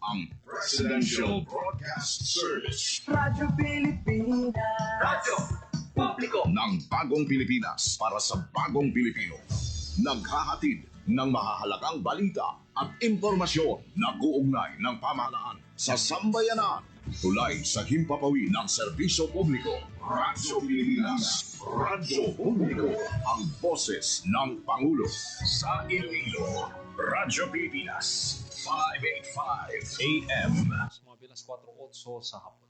ang Presidential Broadcast Service. Radyo Pilipinas. Radyo Publiko ng Bagong Pilipinas para sa Bagong Pilipino. Naghahatid ng mahahalagang balita at impormasyon na uugnay ng pamahalaan sa sambayanan. Tulay sa himpapawid ng serbisyo publiko. Radyo Pilipinas. Radyo Publiko. Ang boses ng Pangulo. Sa Iloilo. Radyo Pilipinas. 585 AM. Mga bilas 4:08 sa hapon.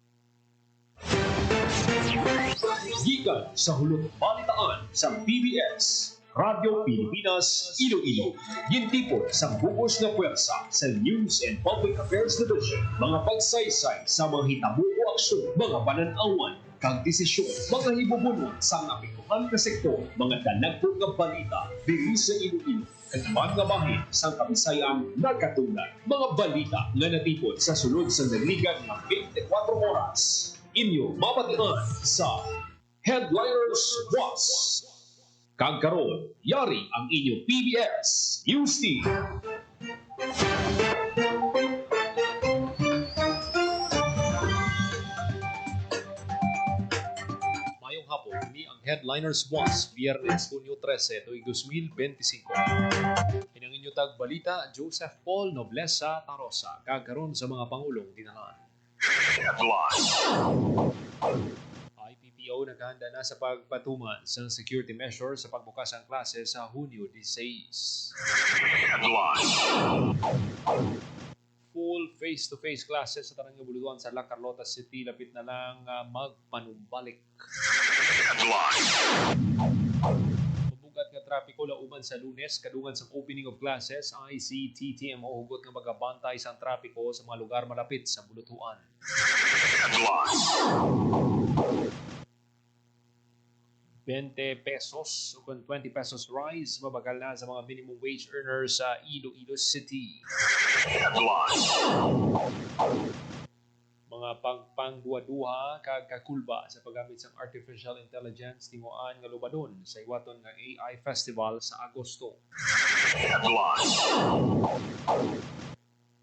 Gikan sa hulog balitaan sa PBS, Radyo Pilipinas, Iloilo. Gintipon sa bukos na pwersa sa News and Public Affairs Division. Mga pagsaysay sa mga hitabo o aksyon, mga pananawan, kag desisyon, mga hibubunon sa apektuhan na sektor, mga dalagpong nga balita, diri sa Iloilo. At mga bahin sa Kabisayan nagkatunan. Mga balita nga natipon sa sulod sa naligan ng 24 oras. Inyo mapatian sa Headliners Was. Kagkaroon, yari ang inyong PBS News Team. Mayong hapon, ni ang Headliners Was, Biyernes, Hunyo 13, 2025. Inang inyo tag balita, Joseph Paul Noblesa Tarosa, kagkaroon sa mga Pangulong dinalaan. IPPO naghahanda na sa pagpatuman sa security measures sa pagbukas ng klase sa Hunyo 16. Full face-to-face classes sa tanang bulutuan sa La Carlota City, lapit na lang magpanumbalik. Mabugat nga trapiko lauban sa Lunes, kadungan sa opening of classes, ICTTMO hugot nga magabantay sa trapiko sa mga lugar malapit sa bulutuan. 20 pesos o 20 pesos rise, mabagal na sa mga minimum wage earners sa Iloilo City. Mga pangduwa-duha kag kakulba sa paggamit sa artificial intelligence tinguan nga lubadon sa iwaton nga AI Festival sa Agosto.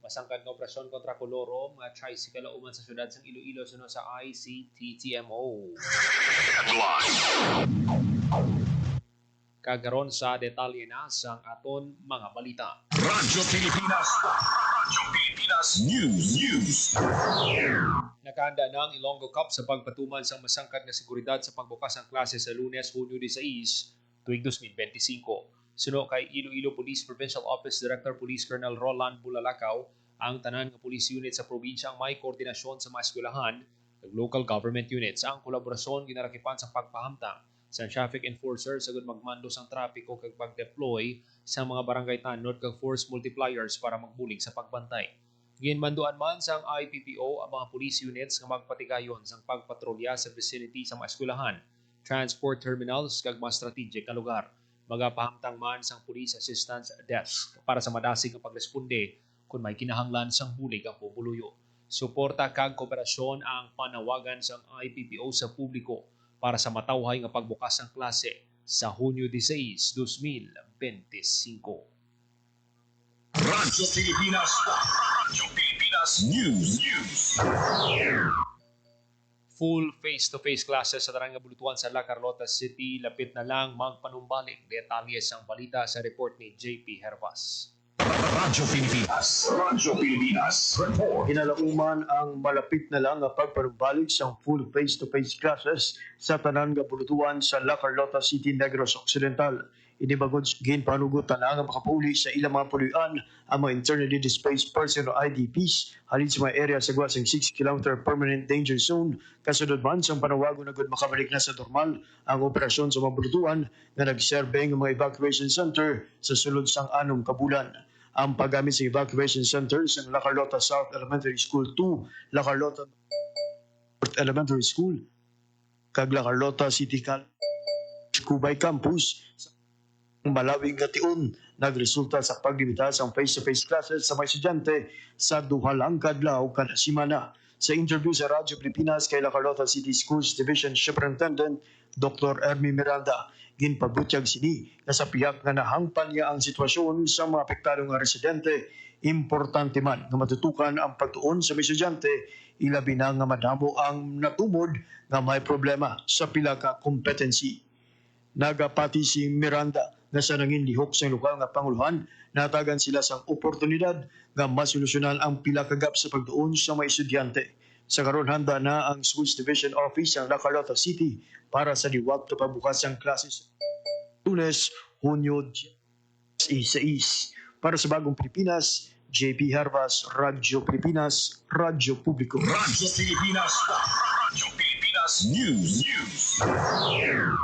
Masangkad nga operasyon kontra kolorom nga tricycle uman sa syudad sang Iloilo suno sa ICTTMO. Kagaron sa detalye na sang aton mga balita. Radyo Pilipinas. Radyo Pilipinas News. Nakahanda na ang Ilonggo Cup sa pagpatuman sa masangkad na seguridad sa pagbukas ng klase sa Lunes, Hunyo 16, tuig 2025. Suno kay Iloilo Police Provincial Office Director Police Colonel Roland Bulalakaw, ang tanan nga police unit sa probinsya ang may koordinasyon sa mga eskwelahan ug local government units. Ang kolaborasyon ginarakipan sa pagpahamtang sa traffic enforcers sagud magmando sang trapiko kag pag-deploy sa mga barangay tanod kag force multipliers para magbulig sa pagbantay. Ginmanduan man sang IPPO ang mga police units nga magpatigayon sang pagpatrolya sa vicinity sa mga eskwelahan, transport terminals kag mga strategic na lugar. Magapahamtang man sang Police Assistance Desk para sa madasig nga pagresponde kung may kinahanglan sang bulig ang pupuluyo. Suporta kag kooperasyon ang panawagan sang IPPO sa publiko para sa matawhay nga pagbukas ng klase sa Hunyo 16, 2025. Radyo Pilipinas. Radyo Pilipinas News. Full face-to-face classes sa tarang nga bulutuan sa La Carlota City, lapit na lang magpanumbalik. Detalye sang balita sa report ni JP Hervas. Radyo Pilipinas. Radyo Pilipinas. Report. Kinalauman ang malapit na lang nga pagpanumbalik sa full face-to-face classes sa tanan nga bulutuan sa La Carlota City, Negros Occidental. Inibagod ginpanugutan na nga makapauli sa ilang mga pulian ang mga internally displaced person o IDPs halin sa mga area sa guwasang 6 km permanent danger zone. Kasunod man sa panawago na makabalik na sa normal ang operasyon sa mga bulutuan na nagserve ng mga evacuation center sa sulod sang 6 kabulan. Ang paggamit sa evacuation centers ng La Carlota South Elementary School 2, La Carlota North Elementary School, kag La Carlota City Cubay Campus ang malawig nga tiun nagresulta sa paglimita sa face-to-face classes sa mga estudyante sa duha lang kadlaw kada semana. Sa interview sa Radyo Pilipinas kay La Carlota City Schools Division Superintendent Dr. Ermi Miranda, ginpabutyag sini na sa piyak nga nahangpan niya ang sitwasyon sa mga apektadong nga residente, Importante man nga matutukan ang pagtuon sa mga estudyante, ilabi na nga madamo ang natumod nga may problema sa pila ka competency. Nagapati si Miranda nga sa nangin lihok sa lokal nga panguluhan, natagan sila sang oportunidad nga masolusyonan ang pila ka gap sa pagtuon sa mga estudyante. Sa karon handa na ang Schools Division Office ng La Carlota City para sa liwag na pagbukas ng klases. Lunes, Hunyo 16. Para sa Bagong Pilipinas, JP Harvas, Radyo Pilipinas, Radyo Publiko. Radyo Pilipinas. Radyo Pilipinas News.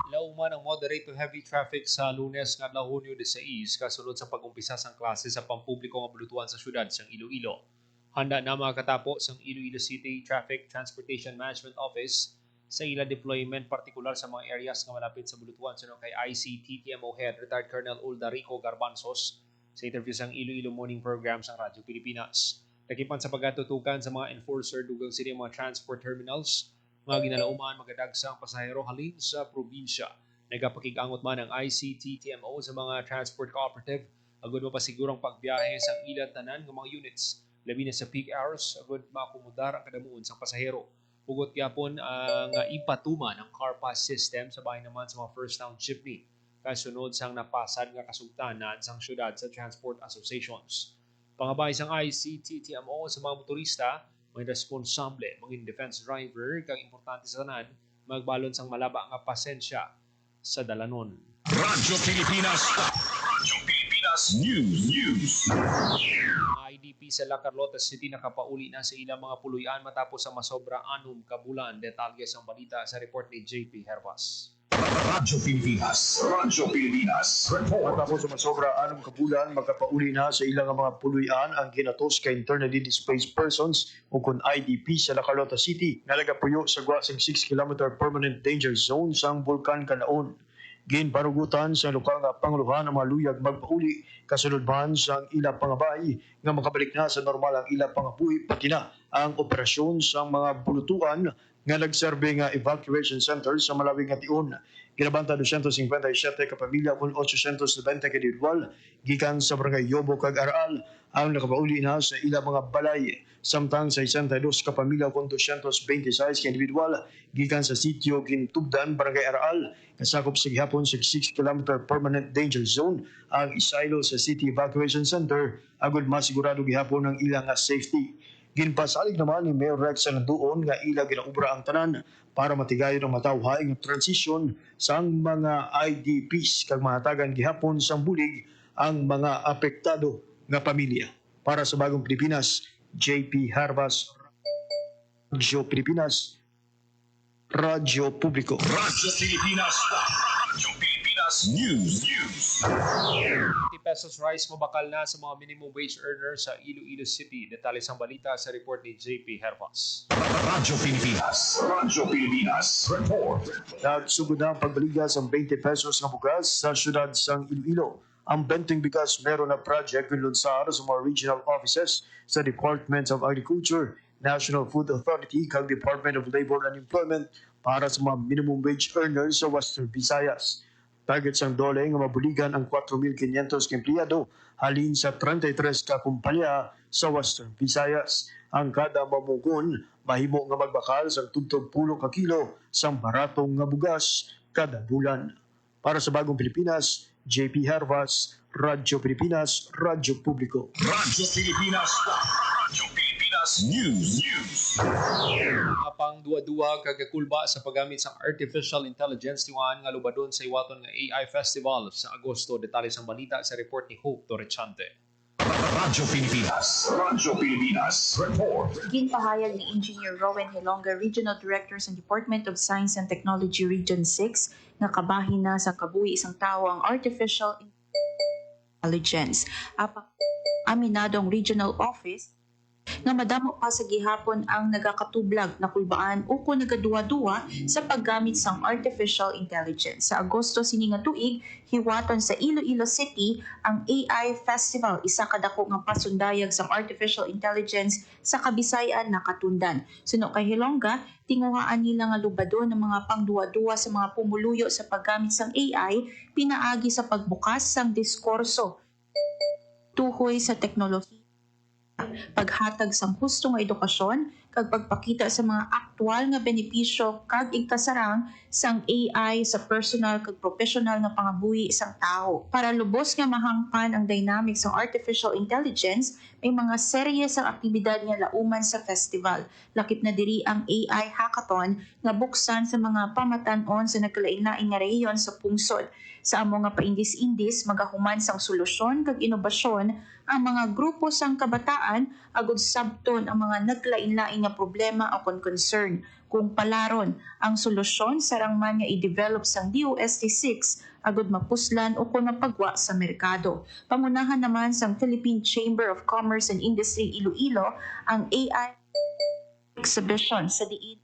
Lauman ang moderate to heavy traffic sa Lunes nga Hunyo 16 kasunod sa pag-umpisa sang klase sa pampubliko nga bulutuan sa syudad sang Iloilo. Handa na makatapo sang Iloilo City Traffic Transportation Management Office sa ila deployment partikular sa mga areas nga malapit sa bulutuan suno kay ICTTMO Head Retired Colonel Ulda Rico Garbanzos sa interview sang Iloilo Morning Program sang Radyo Pilipinas. Takipan sa pagkatutukan sa mga enforcer dugang sila mga transport terminals, mga ginalauman magadagsang pasahero halin sa probinsya. Nagapakig-angot man ang ICTTMO sa mga transport cooperative agud mapasigurong pagbiyahe sang ilang tanan ng mga units labi na sa peak hours agud maakomodar ang kadamuon sang pasahero. Hugot gyapon ang ipatuman ang car pass system sa bahin naman sa mga first town jeepney kasunod sang napasad nga kasugtanan sang syudad sa transport associations. Pangabay sang ICTTMO sa mga motorista, may responsable, mga defense driver, kang importante sa tanan, magbalon sang malaba nga pasensya sa dalanon. Radyo Pilipinas. Radyo Pilipinas News. Ang IDP sa La Carlota City nakapauli na sa ilang mga puluyan matapos ang masobra 6 ka bulan. Detalye sang balita sa report ni JP Hervas. Radyo Pilipinas. Radyo Pilipinas. Report. Matapos sa masobra 6 ka bulan, magkapauli na sa ilang mga puluyan ang ginatos ka internally displaced persons o kun IDP sa La Carlota City na nagapuyo sa gwasing 6 km permanent danger zone sang Bulkan Kanaon. Ginpanugutan sa lokal nga panguluhan ang mga luyag magpauli kasunod man sa ila pangabay nga makabalik na sa normal ang ila pangabuhi pati na ang operasyon sa mga bulutuan nga nagserbe nga evacuation center sa malawig nga tiun. Ginabanta 257 ka pamilya kung 890 ka individual gikan sa barangay Yobo kag Aral ang nakapauli na sa ila mga balay. Samtang sa 62 ka pamilya kung 226 ka individual gikan sa sitio Gintubdan, barangay Aral, kasakop sa gihapon sa 6 km permanent danger zone ang isaylo sa City Evacuation Center agud masigurado gihapon ang ilang safety. Ginpasalig naman ni Mayor Rex Salanduon nga ila ginaubra ang tanan para matigayon ang matawhay nga transition sang mga IDPs kag mahatagan gihapon sang bulig ang mga apektado nga pamilya. Para sa Bagong Pilipinas, JP Harvas, Radyo Pilipinas, Radyo Publiko. Radyo Pilipinas. Radyo Pilipinas News. 50 pesos rice mabakal na sa mga minimum wage earners sa Iloilo City. Detalye sang balita sa report ni JP Hervas. Radyo Pilipinas. Radyo Pilipinas. Report. Nagsugod na ang pagbaligas ang 20 pesos nga bugas sa syudad sang Iloilo. Ang benteng bigas meron na project lunsar sa mga regional offices sa Department of Agriculture, National Food Authority kag Department of Labor and Employment para sa mga minimum wage earners sa Western Visayas. Target sang dole nga mabuligan ang 4,500 ka empleyado halin sa 33 ka kumpanya sa Western Visayas. Ang kada mamugon mahimo nga magbakal sa tugtog 10 ka kilo sang baratong nga bugas kada bulan. Para sa Bagong Pilipinas, JP Harvas, Radyo Pilipinas, Radyo Publiko. Radyo Pilipinas. Radyo Pilipinas News. Apang duwa-duwa kagakulba sa paggamit sa artificial intelligence tiwaan nga lubadon sa iwaton nga AI Festival sa Agosto. Detalye sang balita sa report ni Hope Torrechante. Radyo Pilipinas. Radyo Pilipinas. Report. Ginpahayag ni Engineer Rowan Hilonga, Regional Director sa Department of Science and Technology Region 6, nga kabahin na sa kabuhi isang tao ang artificial intelligence. Aminadong Regional Office nga madamo pa sa gihapon ang nagakatublag na kulbaan o kung nagaduwa-duwa sa paggamit sang artificial intelligence. Sa Agosto sini nga tuig, hiwaton sa Iloilo City ang AI Festival, isa kadako nga pasundayag sang artificial intelligence sa Kabisayan na katundan. Suno kay Hilongga, tinguhaan nila nga lubadon ng mga pangduwa-duwa sa mga pumuluyo sa paggamit sang AI, pinaagi sa pagbukas sang diskurso tuhoy sa teknolohiya paghatag sang husto nga edukasyon kag pagpakita sa mga aktwal nga benepisyo kag igkasarang sang AI sa personal kag professional nga pangabuhi sang tao. Para lubos nga mahangpan ang dynamics ng artificial intelligence, may mga serye sang aktibidad nga lauman sa festival. Lakip na diri ang AI hackathon nga buksan sa mga pamatan-on sa nagkalain-laing nga rehiyon sa pungsod. Sa amo nga paindis-indis magahuman sang solusyon kag inobasyon ang mga grupo sang kabataan agud sabton ang mga naglain-lain nga problema o concern. Kung palaron ang solusyon sarang man nga i-develop sang DOST-6 agud mapuslan o kung mapagwa sa merkado. Pangunahan naman sang Philippine Chamber of Commerce and Industry Iloilo ang AI exhibition sa diin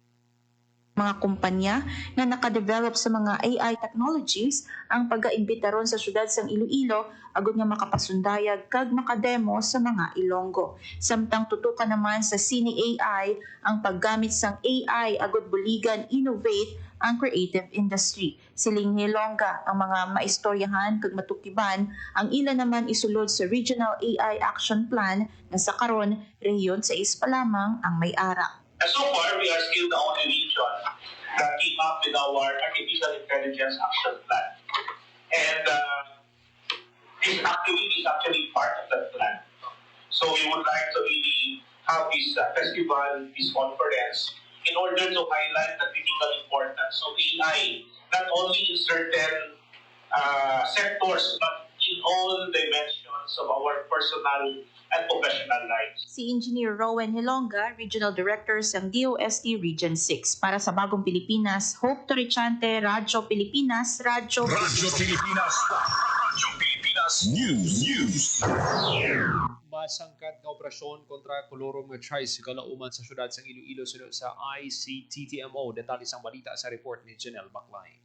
mga kumpanya na nakadevelop sa mga AI technologies ang pag-aimbitaron sa syudad sang Iloilo agud nga makapasundayag kag makademo sa mga Ilonggo. Samtang tutukan naman sa Cine AI ang paggamit sang AI agud buligan innovate ang creative industry. Siling Hilongga ang mga maistoryahan kag matukiban, ang ilan naman isulod sa Regional AI Action Plan na sa karon rehiyon sa Ispa lamang ang may ara. So far, we are still the only region that came up with our artificial intelligence action plan. And this activity is actually part of that plan. So we would like to really have this festival, this conference, in order to highlight the critical importance of AI, not only in certain sectors, but in all dimensions of our personal and professional lives. Si Engineer Rowan Hilongga, Regional Director ng DOST Region 6. Para sa Bagong Pilipinas, Hope Torrichante, Radyo Pilipinas, Radyo Pilipinas. Radyo Pilipinas News. Masangkat nga operasyon kontra kolorom nga tricycle na uman sa syudad sang Iloilo sunod sa ICTTMO. Detalye sang balita sa report ni Janelle Baclay.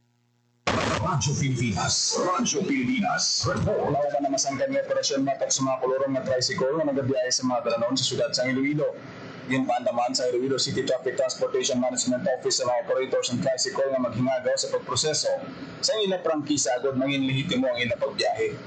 Radyo Pilipinas. Radyo Pilipinas. Wala ka na masangkan nga operasyon matok sa mga kolorong na tricycle na nagabiyahe sa mga dalanon sa syudad sa Iloilo. Yun paandaman sa Iloilo City Traffic Transportation Management Office sa mga operators ng tricycle na maghingagaw sa pagproseso sa ilang prangkisa agad mangin lehitimo ang ilang pagbiyahe.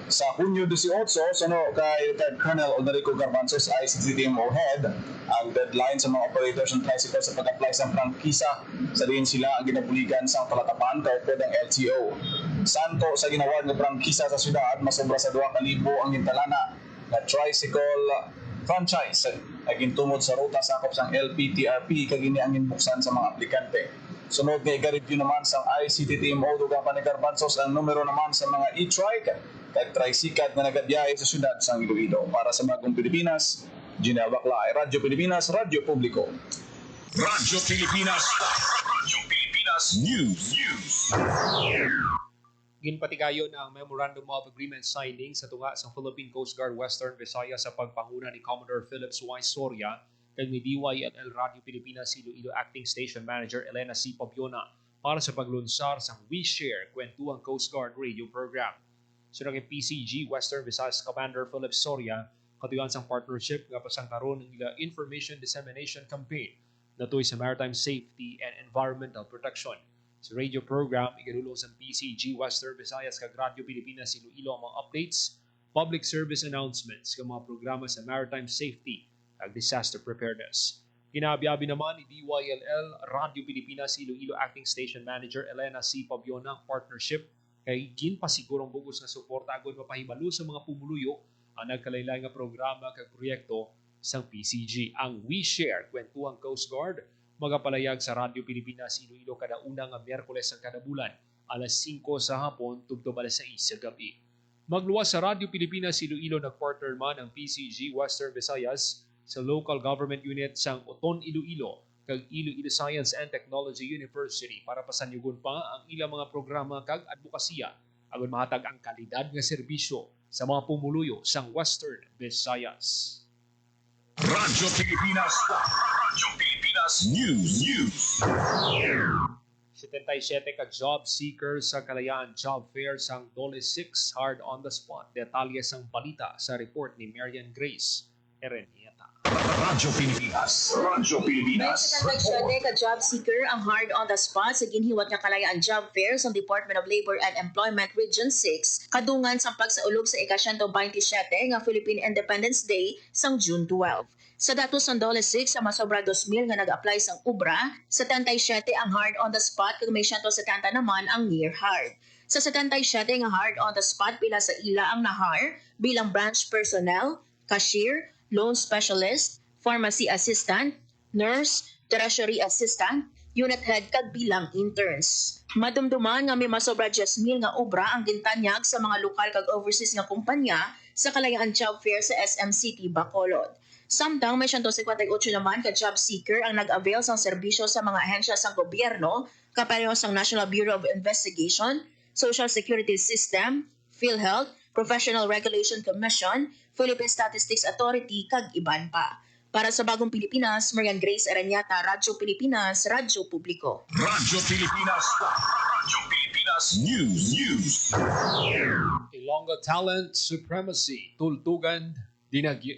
Sa Hunyo 18, sano kay Retired Colonel Oderico Garbanzos ICTTMO Head, ang deadline sa mga operators ng tricycle sa pag-apply sa prangkisa sa diin sila ang ginabuligan sa palatapan kaupod ang LTO. Santo sa ginawad ng prangkisa sa syudad, masobra sa 2,000 ang intalana na tricycle franchise ay gintumod sa ruta sakop sang LPTRP kag ini ang ginbuksan sa mga aplikante. Sunod nga i-review naman sa ICTTMO dugang pa ni Garbanzos ang numero naman sa mga e-trike kag tricycle na nagabiyahe sa syudad sang Iloilo. Para sa Bagong Pilipinas, Janelle Baclay, Radyo Pilipinas, Radyo Publiko. Radyo Pilipinas. Radyo Pilipinas News. Ginpatigayon ang Memorandum of Agreement signing sa tunga sa Philippine Coast Guard Western Visayas sa pagpanguna ni Commodore Phillips Y. Soria kag ni DYLL Radio Pilipinas Iloilo Acting Station Manager Elena C. Pabiona para sa paglunsar sa We Share Kwentuhang Coast Guard radio program. Sunod ang PCG Western Visayas Commander Phillips Soria katuyan sang partnership nga pasangkaron ng ila Information Dissemination Campaign natoy sa maritime safety and environmental protection. Sa radio program, iganulong sa PCG Western Visayas kag Radio Pilipinas Iloilo ang mga updates, public service announcements kag mga programa sa maritime safety at disaster preparedness. Ginabi-abi naman ni DYLL Radio Pilipinas Iloilo Acting Station Manager Elena C. Pabiona ang partnership kay ginpasigurong bugos nga suporta agad mapahibalo sa mga pumuluyo ang nagkalaylay nga programa kag proyekto sang PCG. Ang We Share Kwentuhang Coast Guard magapalayag sa Radio Pilipinas Iloilo kada una nga Miyerkules sa kada bulan alas 5 sa hapon tubtob alas 6 sa gabi. Magluwas sa Radio Pilipinas Iloilo nagpartner man ang PCG Western Visayas sa local government unit sang Oton Iloilo kag Iloilo Science and Technology University para pasanyugon pa ang ilang mga programa kag advokasya agon mahatag ang kalidad nga serbisyo sa mga pumuluyo sang Western Visayas. Radyo Pilipinas. Radyo Pilipinas News. 77 ka job seekers sa Kalayaan Job Fair sang Dole 6 hard on the spot. Detalye sang balita sa report ni Marian Grace Erenia. balita. Radyo Pilipinas. Radyo Pilipinas. May ka job seeker ang hard on the spot sa ginhiwat nga kalayaan job fair sa Department of Labor and Employment Region 6 kadungan sa pagsaulog sa ika-127 nga Philippine Independence Day sang June 12. Sa datos ng Dole 6 sa masobra 2,000 nga nag-apply sang ubra, 77 ang hard on the spot kag may 170 naman ang near hard. Sa 77 nga hard on the spot pila sa ila ang nahar bilang branch personnel, cashier, loan specialist, pharmacy assistant, nurse, treasury assistant, unit head kag bilang interns. Madumduman nga may masobra 10,000 nga obra ang gintanyag sa mga lokal kag overseas nga kumpanya sa kalayaan job fair sa SM City, Bacolod. Samtang may 158 naman ka job seeker ang nag-avail sang serbisyo sa mga ahensya sang gobyerno, kapareho sang National Bureau of Investigation, Social Security System, PhilHealth, Professional Regulation Commission, Philippine Statistics Authority, kag iban pa. Para sa Bagong Pilipinas, Marian Grace Aranyata, Radyo Pilipinas, Radyo Publiko. Radyo Pilipinas. Radyo Pilipinas News. Ilonggo Talent Supremacy, tultugan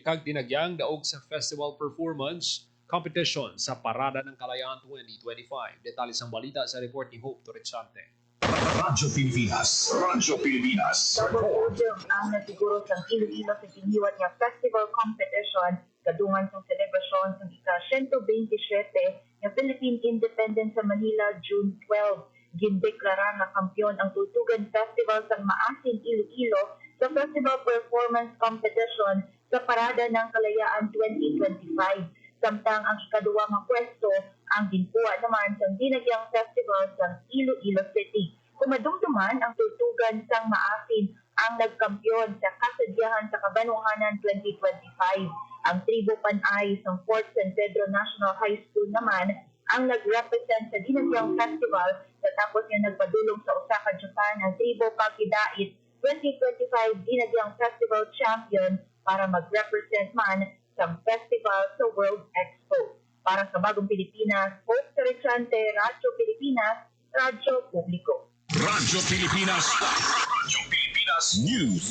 kag dinagyang daog sa festival performance competition sa Parada ng Kalayaan 2025. Detalye ang balita sa report ni Hope Torrechante. Radyo Pilipinas. Radyo Pilipinas. Podium ang nasiguro sa Iloilo sa ginhiwat nga festival competition kadungan sa selebrasyon sa ika-127 nga Philippine Independence sa Manila June 12. Gindeklara nga kampiyon ang Tultugan Festival sa Maasin, Iloilo sa Festival Performance Competition sa Parada ng Kalayaan 2025. Samtang ang ikaduwa nga pwesto ang ginkuha naman sa Dinagyang Festival sa Iloilo City. Kumadumduman ang Tultugan sang Maasin ang nagkampiyon sa kasadyahan sa Kabanwahanan 2025. Ang Tribo Panay sa Fort San Pedro National High School naman ang nag-represent sa Dinagyang Festival tapos yung nagpadulong sa usa ka Japan ang Tribo Pagkidait 2025 Dinagyang Festival Champion para mag-represent man sa festival sa World Expo. Para sa Bagong Pilipinas, Hope Torrechante, Radyo Pilipinas, Radyo Publiko. Radyo Pilipinas. Radyo Pilipinas News.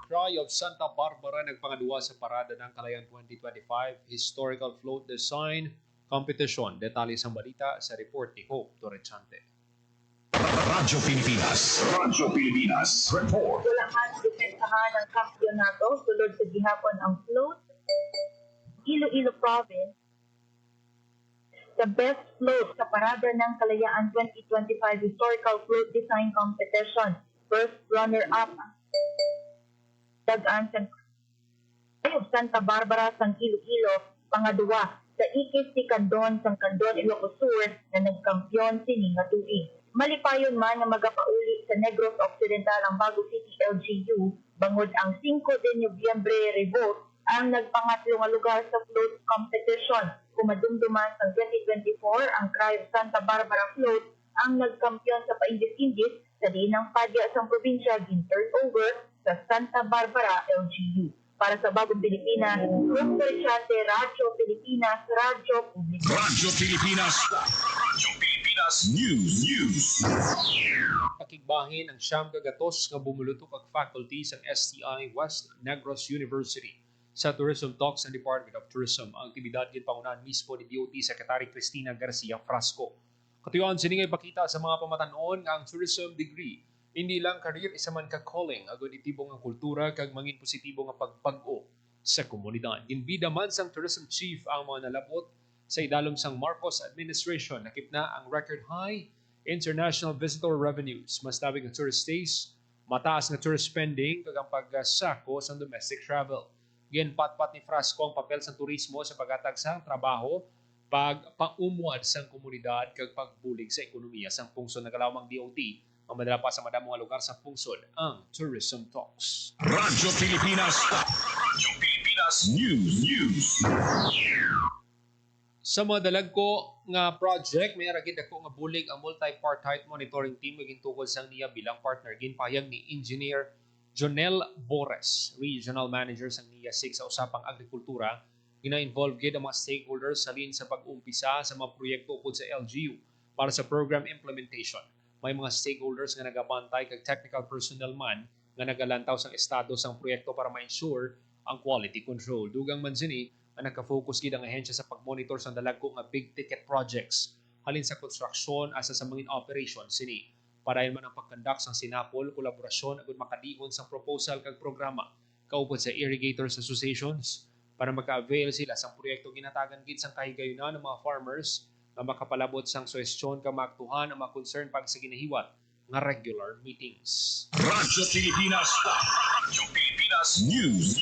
Cry of Santa Barbara nagpangaduwa sa Parada ng Kalayaan 2025 Historical Float Design Competition. Detalye sa balita sa report ni Hope Torrechante. Radyo Pilipinas. Radyo Pilipinas Report. Wala man depensahan ng kampyonato sulod sa gihapon ang float Iloilo Province the best float sa Parada ng Kalayaan 2025 Historical Float Design Competition. First runner-up Dagaan sa Santa Barbara sang Iloilo, pangaduwa sa Ikis si Candon sang Candon Ilocos Sur na nagkampyon sini nga tuig. Malipayon man nga magapauli sa Negros Occidental ang Bago City LGU bangod ang 5 de Nobyembre revolt ang nagpangatlo nga lugar sa float competition. Kumadumduman sa 2024 ang Cry of Santa Barbara float ang nagkampiyon sa paindis-indis sa dinang padya sa probinsya gin-turn over sa Santa Barbara LGU. Para sa Bagong Pilipinas, Hope Torrechante, Radyo Pilipinas, Radyo Publiko. Radyo Pilipinas. Radyo Pilipinas News. Pakigbahin ang siyam kagatos nga bumulutok ang faculty sa STI West Negros University. Sa Tourism Talks ng Department of Tourism, ang aktibidad ginpangunahan mismo ni DOT Secretary Cristina Garcia Frasco. Katuyoan sining ipakita sa mga pamatanon nga ang tourism degree hindi lang career isa man ka calling agon itibong ang kultura kag mangin positibo nga pagpag-o sa komunidad. Ginbida man sang tourism chief ang mga nalabot sa idalom sang Marcos administration nakip na ang record high international visitor revenues, mas tabig ang tourist stays, mataas nga tourist spending kag ang pagsako sa domestic travel. Ginpatpat ni Frasco ang papel sa turismo sa paghatag sang trabaho, pag-paumuad sang komunidad kag pagbulig sa ekonomiya sang pungsod nagalawang DOT ang madala pa sa madamong nga lugar sa pungsod ang Tourism Talks. Radyo Pilipinas. Radyo Pilipinas News. Sa mga dalagko nga project, may aragid ako nga bulig ang multi-partite monitoring team maging tukod sang niya bilang partner ginpahayag ni Engineer Jonel Bores, Regional Manager sang NIA 6 sa usapang agrikultura. Gina-involve gid ang mga stakeholders sa lin sa pag-umpisa sa mga proyekto ukod sa LGU para sa program implementation. May mga stakeholders nga nagabantay kag technical personnel man nga nagalantaw sang estado sang proyekto para ma-ensure ang quality control. Dugang man sini ang nagka-focus gid ang ahensya sa pag-monitor sa dalagko nga big ticket projects halin sa construction asa sa mga operation sini. Parayon man ang pagkandak sang sinapol, kolaborasyon agud makadihon sa proposal kag programa kaupod sa irrigators associations para maka-avail sila sa proyekto ginatagan gid sang kahigayunan ng mga farmers na makapalabot sang suwestyon kag maaktuhan ang mga concern pag sa ginahiwat nga regular meetings. Radyo Pilipinas. Radyo Pilipinas News.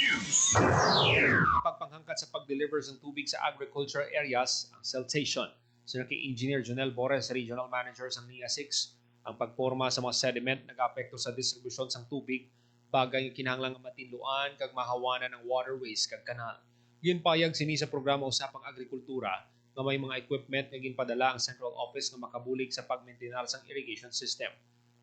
Pagpanghangkat sa pag-deliver ng tubig sa agricultural areas, ang siltation. Sino kay Engineer Jonel Bores, Regional Manager sa NIA 6, ang pagporma sa mga sediment nag-apekto sa distribusyon ng tubig, bagay nga kinahanglang matinluan kag mahawanan ng waterways kag kanal. Ginpayag sini sa programa Usapang Agrikultura nga may mga equipment nga ginpadala ang Central Office nga makabulig sa pagmaintenar sang irrigation system.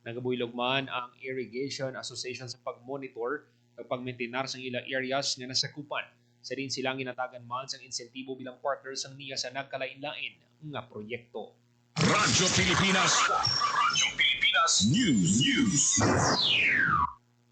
Nagabuylog man ang Irrigation Association sa pag-monitor at pag-maintenar sa ilang areas nga nasakupan. Sa din silang ginatagan man sa insentibo bilang partners ng NIA sa nagkalain-lain nga proyekto. Radyo Pilipinas. Radyo Pilipinas News.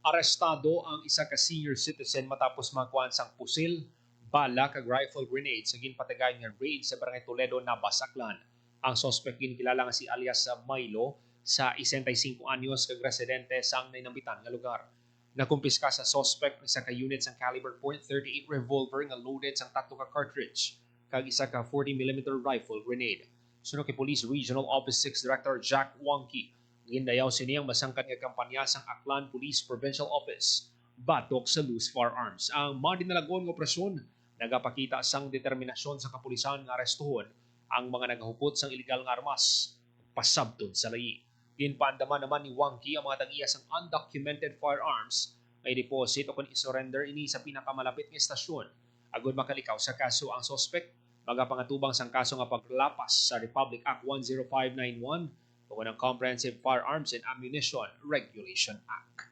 Arestado ang isa ka senior citizen matapos magkuhan sang pusil, bala kag rifle grenade sa ginpatagay nga raid sa Barangay Toledo, Nabasaklan. Ang suspect ginakilala nga si alias Milo sa 65 anyos kag residente sang nainambitan nga lugar. Nakumpiska sa suspect isa ka unit sang caliber .38 revolver nga loaded sang 3 ka cartridge kag isa ka 40mm rifle grenade. Suno kay Police Regional Office 6 Director Jack Wonky, gindayaw siniyang masangkat nga kampanya sang Aklan Police Provincial Office batok sa loose firearms. Ang madinalagon nga operasyon nagapakita sang determinasyon sa kapulisan nga arestuhon ang mga nagahupot sang illegal nga armas pasabtod sa layi. Ginpaandaman naman ni Wonky ang mga tag-iya sang undocumented firearms may deposit o kung isurrender ini sa pinakamalapit nga estasyon. Agud makalikaw sa kaso ang suspect, magapangatubang sang kaso nga paglapas sa Republic Act 10591 o ng Comprehensive Firearms and Ammunition Regulation Act.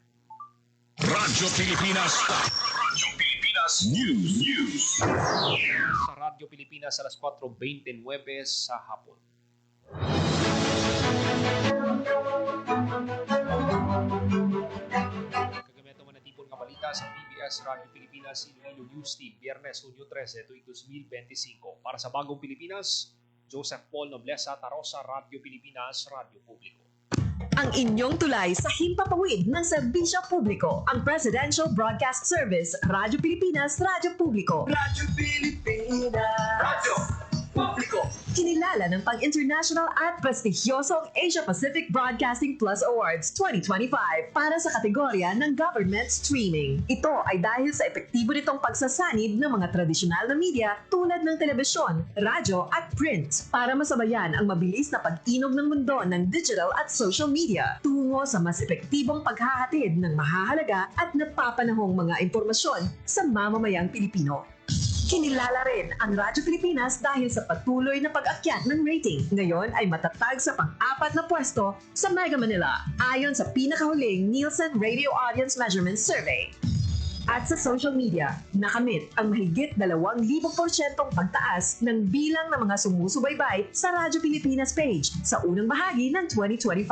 Radyo Pilipinas. Radyo Pilipinas News. Sa Radyo Pilipinas alas 4:29 sa hapon. Kagameto man natipon nga balita sa PBS Radio Pilipinas Iloilo News Team, Biyernes, Hunyo 13, tuig 2025. Para sa Bagong Pilipinas, Joseph Paul Noblesa, Tarosa, Radio Pilipinas, Radio Publiko. Ang inyong tulay sa himpapawid ng serbisyo publiko, ang Presidential Broadcast Service, Radyo Pilipinas, Radyo Publiko. Radyo Pilipinas. Radyo Publiko. Kinilala ng pang-international at prestigyosong Asia Pacific Broadcasting Plus Awards 2025 para sa kategorya ng Government Streaming. Ito ay dahil sa epektibo nitong pagsasanib ng mga tradisyonal na media tulad ng telebisyon, radyo at print para masabayan ang mabilis na pag-inog ng mundo ng digital at social media tungo sa mas epektibong paghahatid ng mahahalaga at napapanahong mga impormasyon sa mamamayang Pilipino. Kinilala rin ang Radyo Pilipinas dahil sa patuloy na pag-akyat ng rating. Ngayon ay matatag sa pang-4 na pwesto sa Mega Manila ayon sa pinakahuling Nielsen Radio Audience Measurement Survey. At sa social media, nakamit ang mahigit 2,000% pagtaas ng bilang ng mga sumusubaybay sa Radyo Pilipinas page sa unang bahagi ng 2025.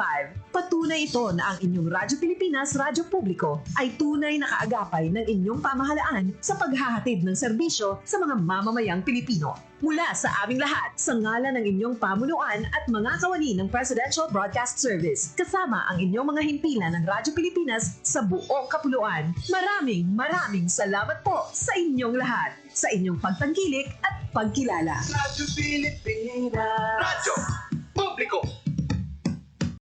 Patunay ito na ang inyong Radyo Pilipinas Radyo Publiko ay tunay na kaagapay ng inyong pamahalaan sa paghahatid ng serbisyo sa mga mamamayang Pilipino. Mula sa aming lahat, sa ngalan ng inyong pamunuan at mga kawani ng Presidential Broadcast Service, kasama ang inyong mga himpilan ng Radyo Pilipinas sa buong kapuluan. Maraming salamat po sa inyong lahat, sa inyong pagtangkilik at pagkilala. Radyo Pilipinas. Radyo Publiko.